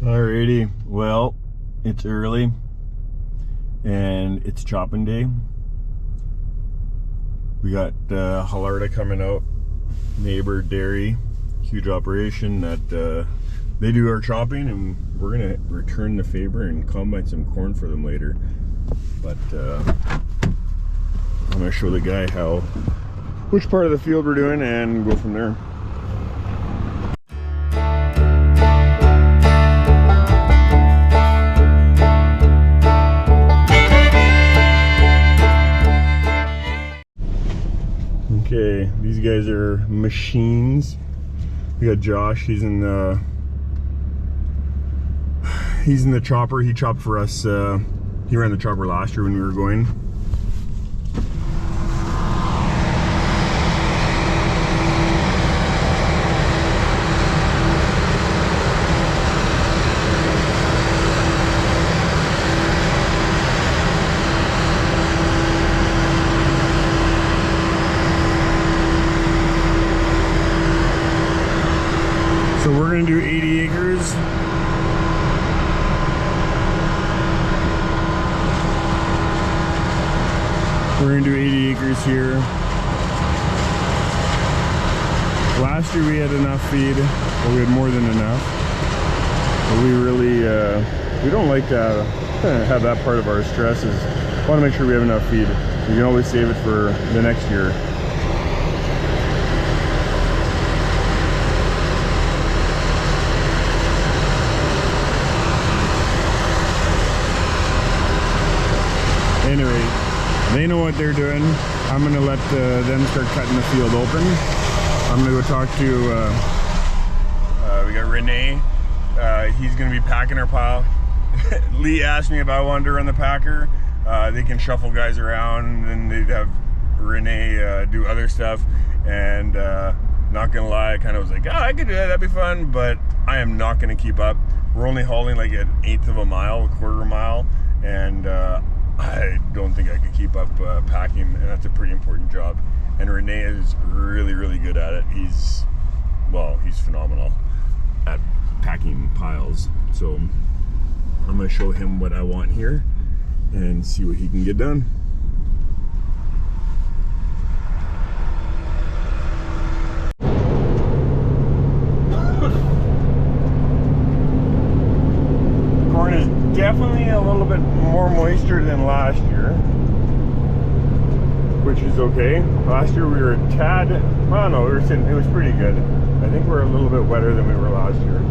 Alrighty, well, it's early and it's chopping day. We got Hallarda coming out, neighbor dairy, huge operation that they do our chopping, and we're gonna return the favor and combine some corn for them later. But I'm gonna show the guy which part of the field we're doing and go from there. Okay, these guys are machines. We got Josh, he's in the chopper. He chopped for us. He ran the chopper last year when we were going. So we're gonna do 80 acres. We're gonna do 80 acres here. Last year we had enough feed, or we had more than enough. But we really, we don't like to have that part of our stress. Is want to make sure we have enough feed. You can always save it for the next year. Anyway, they know what they're doing. I'm gonna let them start cutting the field open. I'm gonna go talk to, we got Renee. He's gonna be packing our pile. Lee asked me if I wanted to run the packer. They can shuffle guys around, and they'd have Renee do other stuff. And not gonna lie, I kind of was like, oh, I could do that, that'd be fun, but I am not gonna keep up. We're only hauling like an eighth of a mile, a quarter of a mile, and I don't think I could keep up packing, and that's a pretty important job. And Renee is really, really good at it. He's phenomenal at packing piles. So I'm gonna show him what I want here and see what he can get done. Corn is definitely a little bit more moisture than last year, which is okay. Last year we were a tad, well no, it was pretty good. I think we're a little bit wetter than we were last year.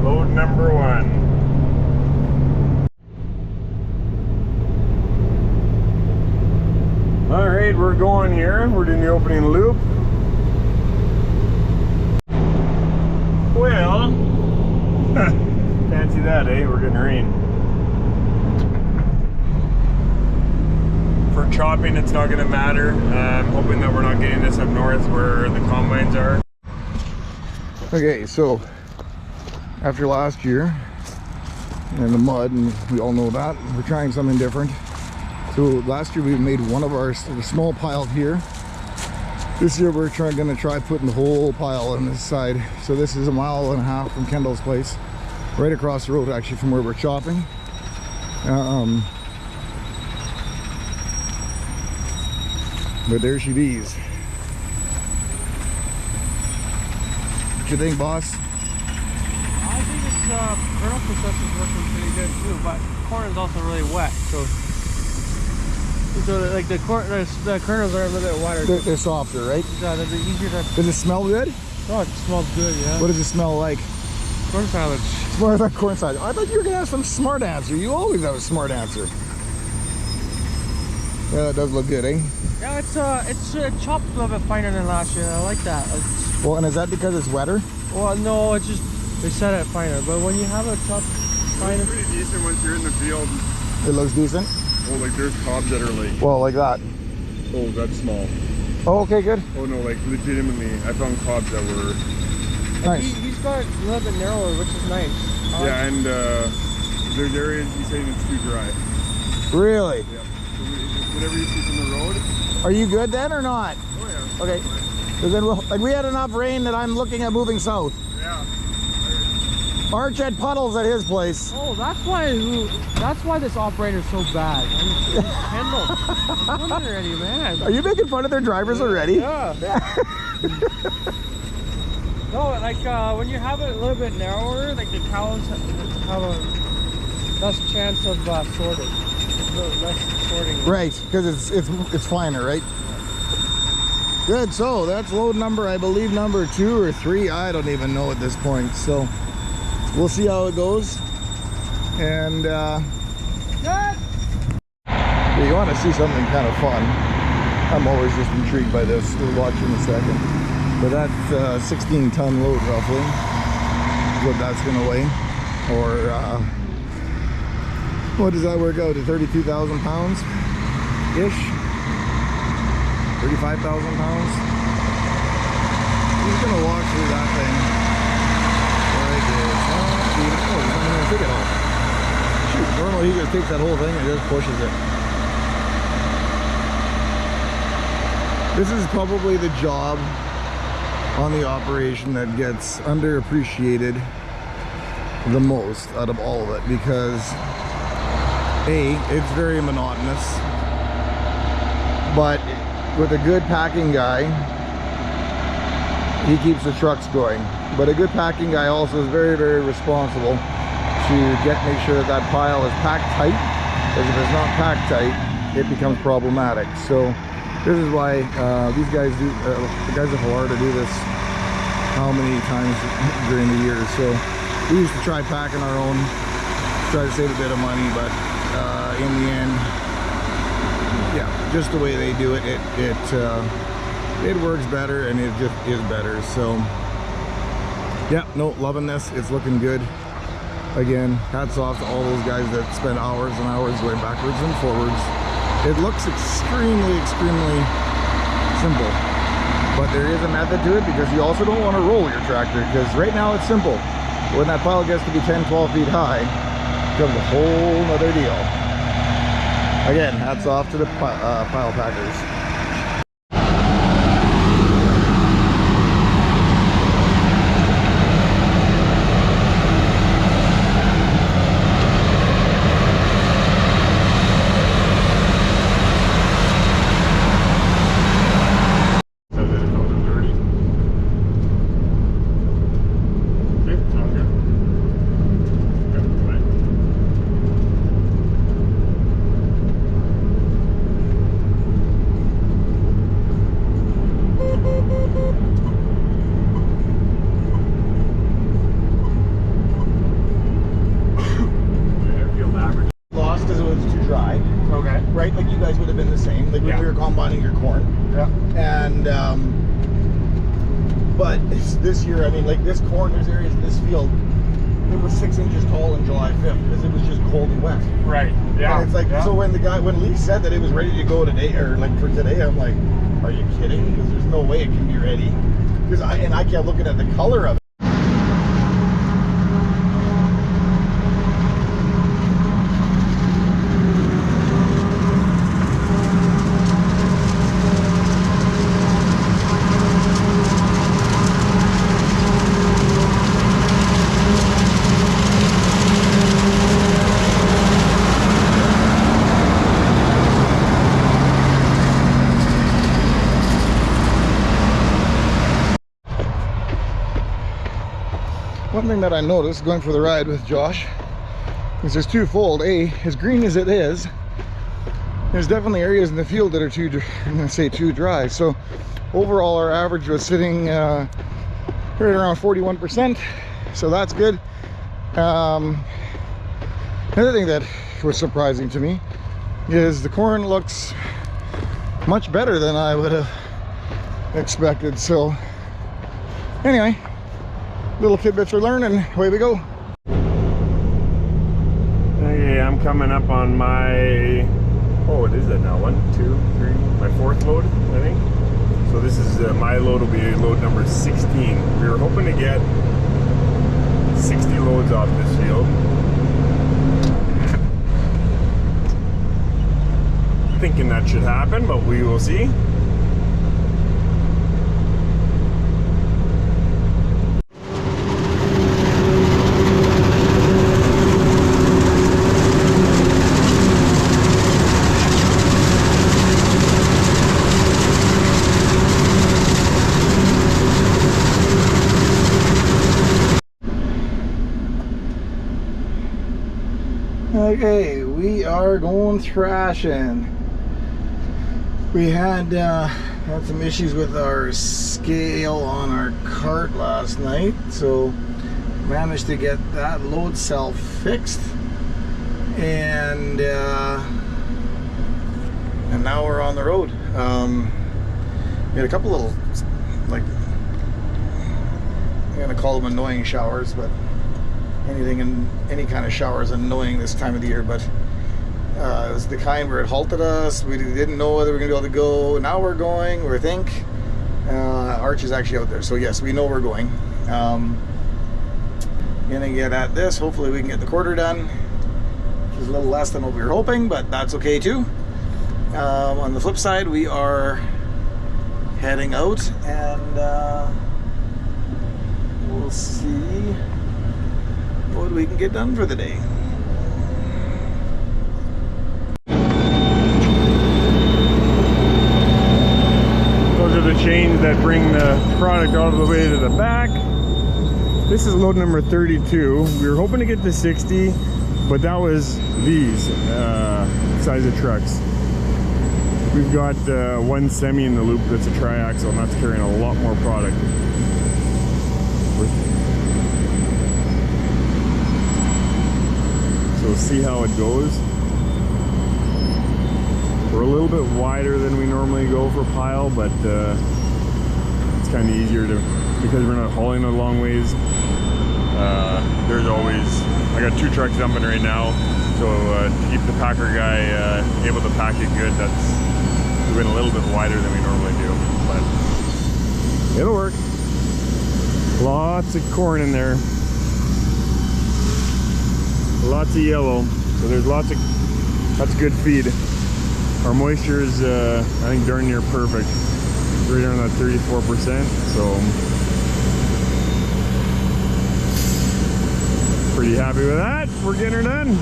Load number 1. All right, we're going here. We're doing the opening loop. Well, fancy that, eh? We're getting rain. For chopping, it's not going to matter. I'm hoping that we're not getting this up north where the combines are. Okay, so after last year and the mud, and we all know that, we're trying something different. So last year we made one of our small pile here. This year we're going to try putting the whole pile on this side. So this is 1.5 miles from Kendall's place, right across the road actually from where we're chopping. But there she is. What you think, boss? I think it's kernel process is working pretty good too, but corn is also really wet, so like the kernels are a little bit wetter. They're softer, right? Yeah, they're easier to. Does it smell good? Oh, it smells good, yeah. What does it smell like? Corn silage. It's more like corn silage. I thought you were gonna have some smart answer. You always have a smart answer. Yeah, that does look good, eh? Yeah, it's chopped a little bit finer than last year. I like that. Well, and is that because it's wetter? Well, no, it's just they set it finer. But when you have a chopped finer, it's pretty decent once you're in the field. It looks decent. Well, like there's cobs that are like. Well, like that. Oh, that's small. Oh, okay, good. Oh no, like legitimately, I found cobs that were. Nice. He's got a little bit narrower, which is nice. Yeah, and there's areas he's saying it's too dry. Really? Yeah. So whatever you see from the road. Are you good then or not? Oh yeah. Okay. Because then like we had enough rain that I'm looking at moving south. Yeah. Arch had puddles at his place. Oh, that's why this operator's so bad. I'm already, man. Are you making fun of their drivers already? Yeah. No, like when you have it a little bit narrower, like the cows have a less chance of sorting. Less sorting. Right, because it's finer, right? Good. So that's load number, I believe, number 2 or 3. I don't even know at this point. So we'll see how it goes. And you want to see something kind of fun. I'm always just intrigued by this. We'll watch in a second. But that's 16-ton load roughly. What that's going to weigh. Or what does that work out to? 32,000 pounds ish. 35,000 pounds. He's gonna walk through that thing like this. Oh, he's not gonna take it all. Shoot, normally he just takes that whole thing and just pushes it. This is probably the job on the operation that gets underappreciated the most out of all of it, because A, it's very monotonous, but with a good packing guy, he keeps the trucks going. But a good packing guy also is very, very responsible to make sure that pile is packed tight, because if it's not packed tight, it becomes problematic. So this is why these guys do, the guys at Florida do this how many times during the year. So we used to try packing our own, try to save a bit of money, but in the end, yeah, just the way they do it, it works better, and it just is better. So yeah, no, loving this. It's looking good. Again, hats off to all those guys that spend hours and hours going backwards and forwards. It looks extremely simple, but there is a method to it, because you also don't want to roll your tractor, because right now it's simple. When that pile gets to be 10-12 feet high, it becomes a whole nother deal. Again, hats off to the pile packers. Right, like you guys would have been the same, like when we were combining your corn. Yeah. And but this year, I mean, like this corn, there's areas in this field, it was 6 inches tall on July 5th because it was just cold and wet. Right. Yeah. And it's like, so when Lee said that it was ready to go today, or like for today, I'm like, are you kidding? Because there's no way it can be ready. Because I kept looking at the color of it. One thing that I noticed going for the ride with Josh is there's twofold. A, as green as it is, there's definitely areas in the field that are too dry. So overall our average was sitting right around 41%, so that's good. Another thing that was surprising to me is the corn looks much better than I would have expected. So anyway, little tidbits we're learning, away we go. Okay, I'm coming up on my, what is that now? 1, 2, 3, my 4th load, I think. So this is my load will be load number 16. We were hoping to get 60 loads off this field. Thinking that should happen, but we will see. Okay, we are going thrashing. We had some issues with our scale on our cart last night, so managed to get that load cell fixed, and now we're on the road. We had a couple little, like, I'm gonna call them annoying showers, but any kind of shower is annoying this time of the year. But it was the kind where it halted us. We didn't know whether we were gonna be able to go. Now we're going. We think Arch is actually out there, so yes, we know we're going. Gonna get at this. Hopefully we can get the quarter done. Which is a little less than what we were hoping, but that's okay too. On the flip side, we are heading out, and we'll see what we can get done for the day. Those are the chains that bring the product all the way to the back. This is load number 32. We were hoping to get to 60, but that was these size of trucks. We've got one semi in the loop that's a triaxle, and that's carrying a lot more product. So we'll see how it goes. We're a little bit wider than we normally go for pile, but it's kind of easier to, because we're not hauling a long ways. There's always, I got 2 trucks dumping right now, so to keep the packer guy able to pack it good, we went a little bit wider than we normally do, but it'll work. Lots of corn in there, lots of yellow, so there's that's good feed. Our moisture is I think darn near perfect, right around that 34%, so pretty happy with that. We're getting her done.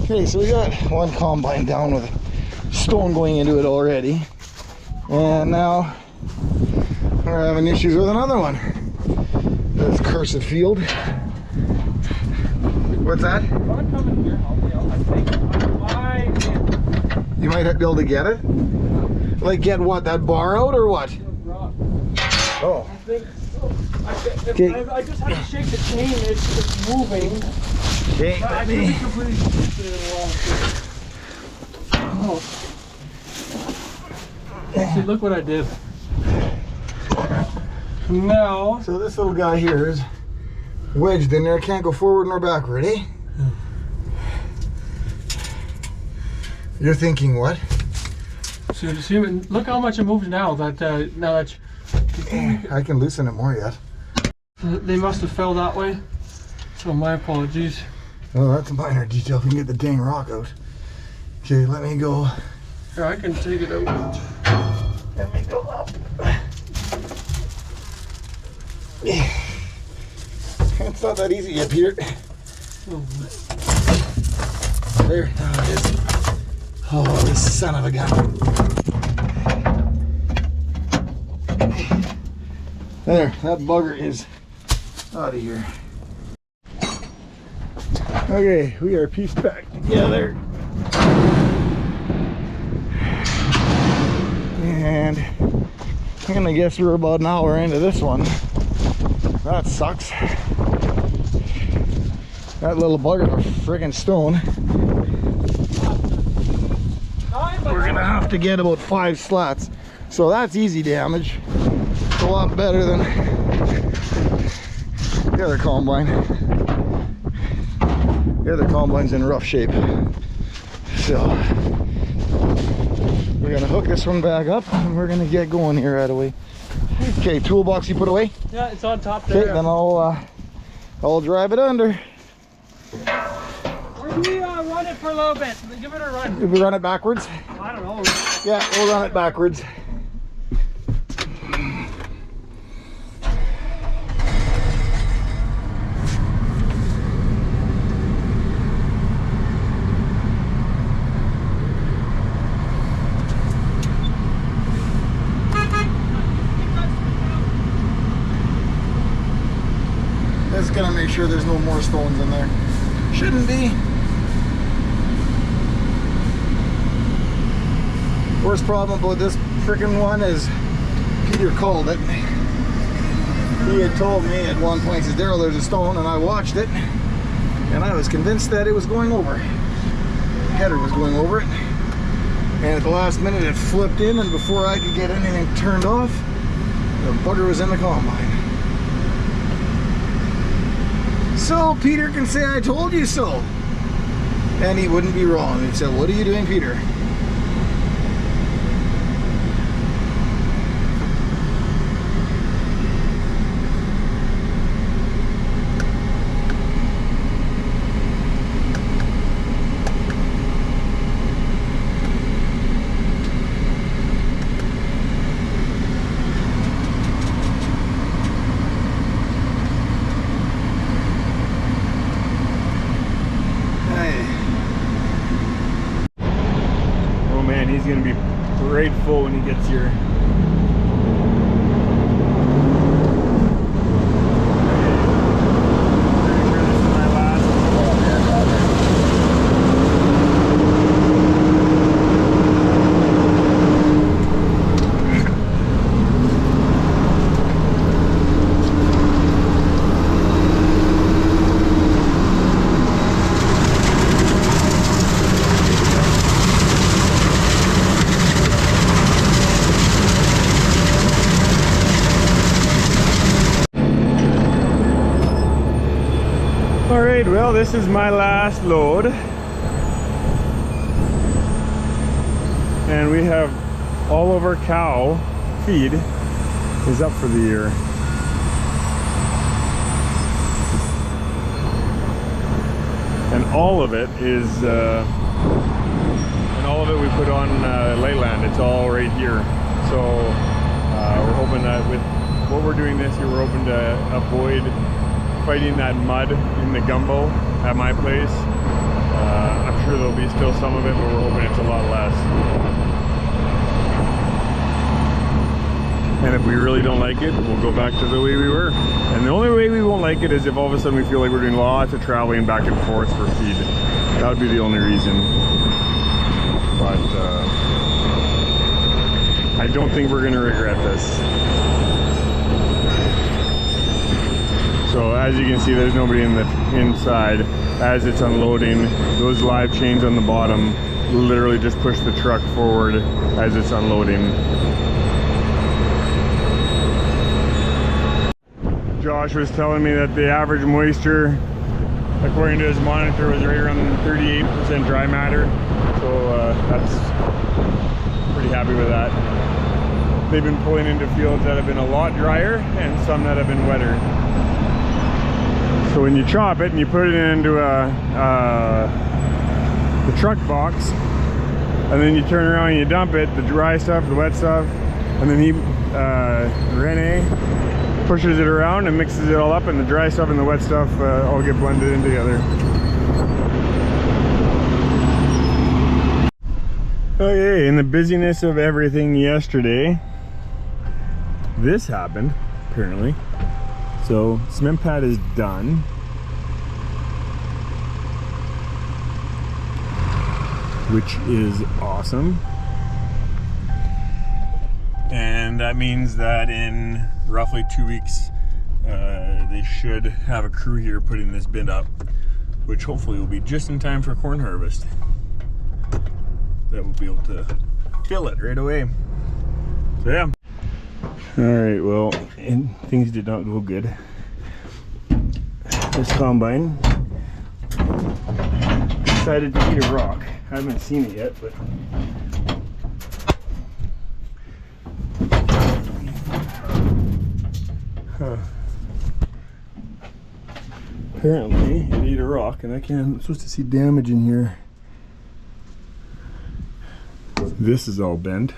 Okay, so we got one combine down with a stone going into it already, and now we're having issues with another one. This cursed field. What's that? You might be able to get it? Like get what, that bar out or what? Oh. I think so. I just had to shake the chain, it's moving. Okay, let me... Oh. See, look what I did. Now... So this little guy here is wedged in there, can't go forward nor backward, eh? You're thinking what? So see, look how much it moves now. Now that I can loosen it more yet. they must have fell that way. So my apologies. Oh, that's a minor detail. If we can get the dang rock out. Okay, let me go. Here, I can take it out. Let me go up. It's not that easy yet, Peter. There, now it is. Oh, this son of a gun. There, that bugger is out of here. Okay, we are pieced back together. And I'm gonna guess we're about an hour into this one. That sucks. That little bugger's a friggin' stone. We're gonna have to get about 5 slats. So that's easy damage. It's a lot better than the other combine. The other combine's in rough shape. So we're gonna hook this one back up and we're gonna get going here right away. Okay, toolbox you put away? Yeah, it's on top there. Okay, then I'll drive it under. Or we run it for a little bit. Give it a run. Did we run it backwards? I don't know. Yeah, we'll run it backwards. sure there's no more stones in there. Shouldn't be. Worst problem about this freaking one is Peter called it. He had told me at one point, he says, Daryl, there's a stone, and I watched it, and I was convinced that it was going over. The header was going over it, and at the last minute it flipped in, and before I could get anything turned off, the bugger was in the combine. So Peter can say, I told you so. And he wouldn't be wrong. He'd say, what are you doing, Peter? He's going to be grateful when he gets here. Alright, well, this is my last load. And we have all of our cow feed is up for the year. And all of it is, we put on Leyland. It's all right here. So we're hoping that with what we're doing this year, we're hoping to avoid fighting that mud in the gumbo at my place. I'm sure there'll be still some of it, but we're hoping it's a lot less. And if we really don't like it, we'll go back to the way we were. And the only way we won't like it is if all of a sudden we feel like we're doing lots of traveling back and forth for feed. That would be the only reason. But I don't think we're gonna regret this. So as you can see, there's nobody in the inside. As it's unloading, those live chains on the bottom literally just push the truck forward as it's unloading. Josh was telling me that the average moisture, according to his monitor, was right around 38% dry matter. So that's pretty happy with that. They've been pulling into fields that have been a lot drier and some that have been wetter. So when you chop it and you put it into the truck box, and then you turn around and you dump it, the dry stuff, the wet stuff, and then Rene pushes it around and mixes it all up, and the dry stuff and the wet stuff all get blended in together. Okay, in the busyness of everything yesterday, this happened, apparently. So cement pad is done. Which is awesome. And that means that in roughly 2 weeks, they should have a crew here putting this bin up, which hopefully will be just in time for corn harvest. That will be able to fill it right away. So yeah. Alright, well, and things did not go good. This combine decided to eat a rock. I haven't seen it yet, but apparently it ate a rock, and I'm supposed to see damage in here. This is all bent.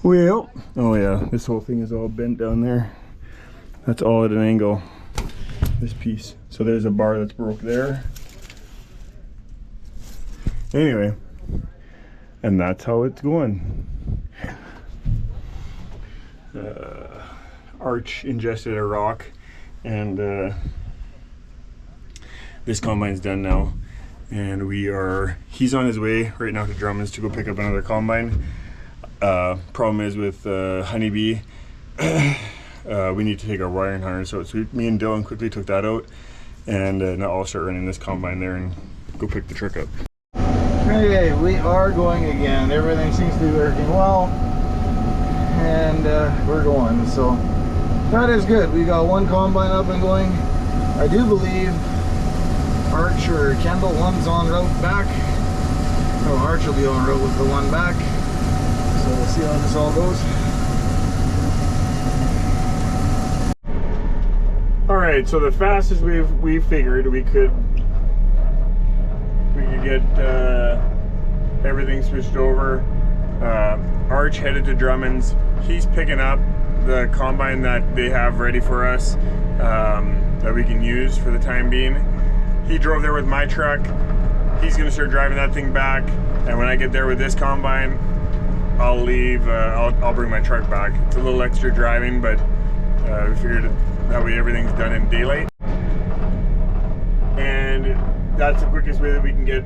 Well, oh yeah, this whole thing is all bent down there. That's all at an angle, this piece. So there's a bar that's broke there. Anyway, and that's how it's going. Arch ingested a rock, and this combine's done now, and he's on his way right now to Drummond's to go pick up another combine. Problem is with Honeybee, we need to take our wiring harness out, so me and Dylan quickly took that out, and now I'll start running this combine there and go pick the truck up. Okay, we are going again. Everything seems to be working well, and we're going. So that is good. We got one combine up and going. I do believe Arch or Kendall, one's en route back. No, Arch will be en route with the one back. So we'll see how this all goes. All right, so the fastest we figured we could get everything switched over. Arch headed to Drummond's. He's picking up the combine that they have ready for us, that we can use for the time being. He drove there with my truck. He's gonna start driving that thing back, and when I get there with this combine, I'll leave. I'll bring my truck back. It's a little extra driving, but we figured that way everything's done in daylight, and that's the quickest way that we can get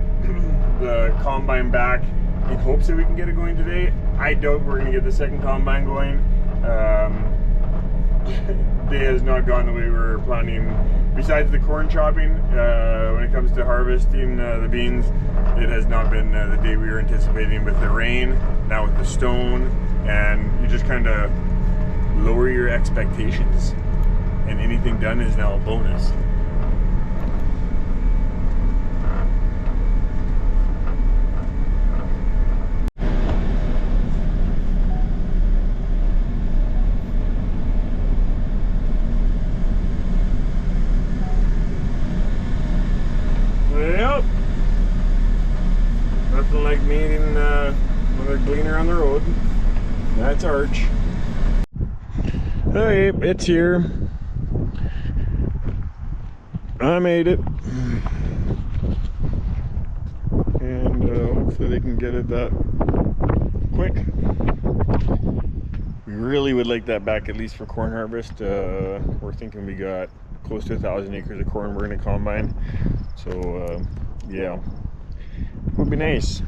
the combine back, in hopes that we can get it going today. I doubt we're gonna get the second combine going. Day has not gone the way we were planning. Besides the corn chopping, when it comes to harvesting the beans, it has not been the day we were anticipating, with the rain, now with the stone, and you just kind of lower your expectations, and anything done is now a bonus. Yep. Nothing like meeting another gleaner on the road. That's Arch. Hey, it's here. I made it. And hopefully they can get it that quick. We really would like that back, at least for corn harvest. We're thinking we got close to 1,000 acres of corn we're gonna combine. So yeah, would be nice.